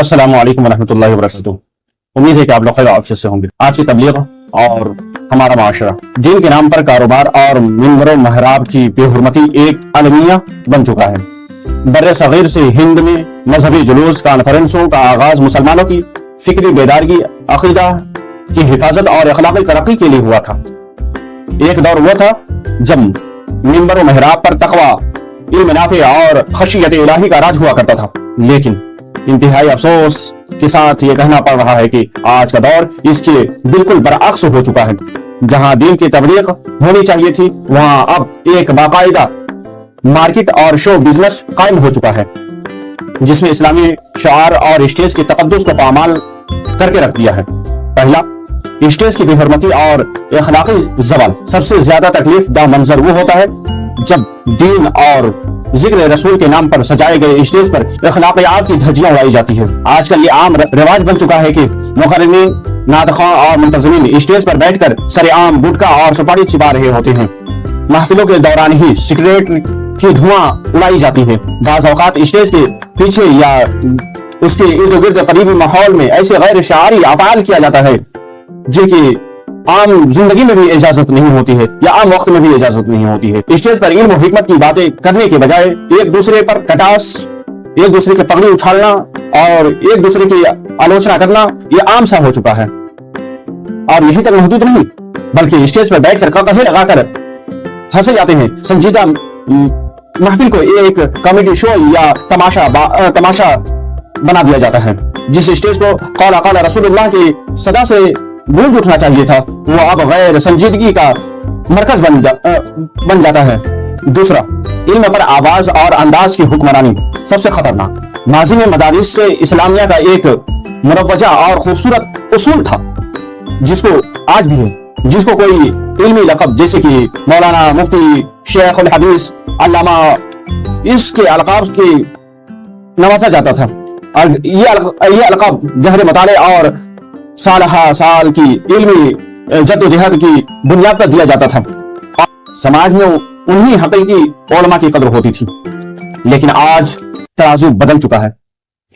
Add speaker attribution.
Speaker 1: अस्सलाम वालेकुम रहमतुल्लाहि व बरकातुहू। उम्मीद है कि आप लोग खैर आफियत से होंगे। आज की तबलीग और हमारा माशरा दीन के नाम पर कारोबार और मिंबर महराब की बेहुरमती एक अलमिया बन चुका है। बर्रे सगीर से हिंद में मजहबी जुलूस कॉन्फ्रेंसों का आगाज मुसलमानों की फिक्री बेदारगी, अकीदा की हिफाजत और अखलाकी तरक्की के लिए हुआ था। एक दौर हुआ था जब मिंबर महराब पर तकवा, इल्म नाफे और खशियत इलाही का राज हुआ करता था, लेकिन इंतहाई अफसोस के साथ ये कहना पड़ रहा है कि आज का दौर इसके बिल्कुल बरअक्स हो चुका है। जहां दीन की तबलीग होनी चाहिए थी, वहां अब एक बाकायदा मार्केट और शो बिजनेस कायम हो चुका है, जिसमें इस्लामी शार और स्टेज के तकद्दुस को पामाल करके रख दिया है। पहला, स्टेज की बेहरमती और अखलाकी जवाल। सबसे ज्यादा तकलीफ दा मंजर वो होता है जब दीन और जिक्र रसूल के नाम पर सजाए गए स्टेज पर अखलाकियात की धज्जियां उड़ाई जाती है। आजकल ये आम रिवाज बन चुका है कि मुकर्रिमीन, नादखां और मुंतज़िमीन स्टेज पर बैठकर सरेआम गुटखा और सुपारी छिपा रहे होते हैं। महफिलों के दौरान ही सिगरेट की धुआं उड़ाई जाती है। बाज़ औक़ात स्टेज के पीछे या उसके इर्द गिर्द करीबी माहौल में ऐसे गैर शारी अफ़आल किया जाता है जिनकी आम जिंदगी में भी इजाजत नहीं होती है या आम वक्त में भी इजाजत नहीं होती है। स्टेज पर इल्म और हिकमत की बातें करने के बजाय एक दूसरे पर कटास, एक दूसरे के पगड़ी उछालना और एक दूसरे की आलोचना करना ये आम सा हो चुका है। और यहीं तक महदूद नहीं, बल्कि स्टेज पर बैठकर कहे लगाकर हंसे जाते हैं। संजीदा महफिल को एक कॉमेडी शो या तमाशा बना दिया जाता है। जिस स्टेज को कौला कौला रसूलुल्लाह की सदा से गूंज उठना चाहिए था, वो अब गैर संजीदगी का मरकज बन जाता है। दूसरा, इल्म पर आवाज और अंदाज की हुक्मरानी। सबसे खतरनाक, माजी में मदारिस से इस्लामिया का एक मुरव्वजा और खूबसूरत उसूल था, जिसको आज भी है, जिसको कोई इल्मी लक़ब जैसे कि मौलाना, मुफ्ती, शेख उल हदीस, अल्लामा, इसके अलक़ाब के नवाजा जाता था। और ये अलक़ाब गहरे मुताले और साल की इल्मी जद्दोजहद की बुनियाद पर दिया जाता था। समाज में उन्हीं हकीकी उलमा की कदर होती थी। लेकिन आज तराजू बदल चुका है।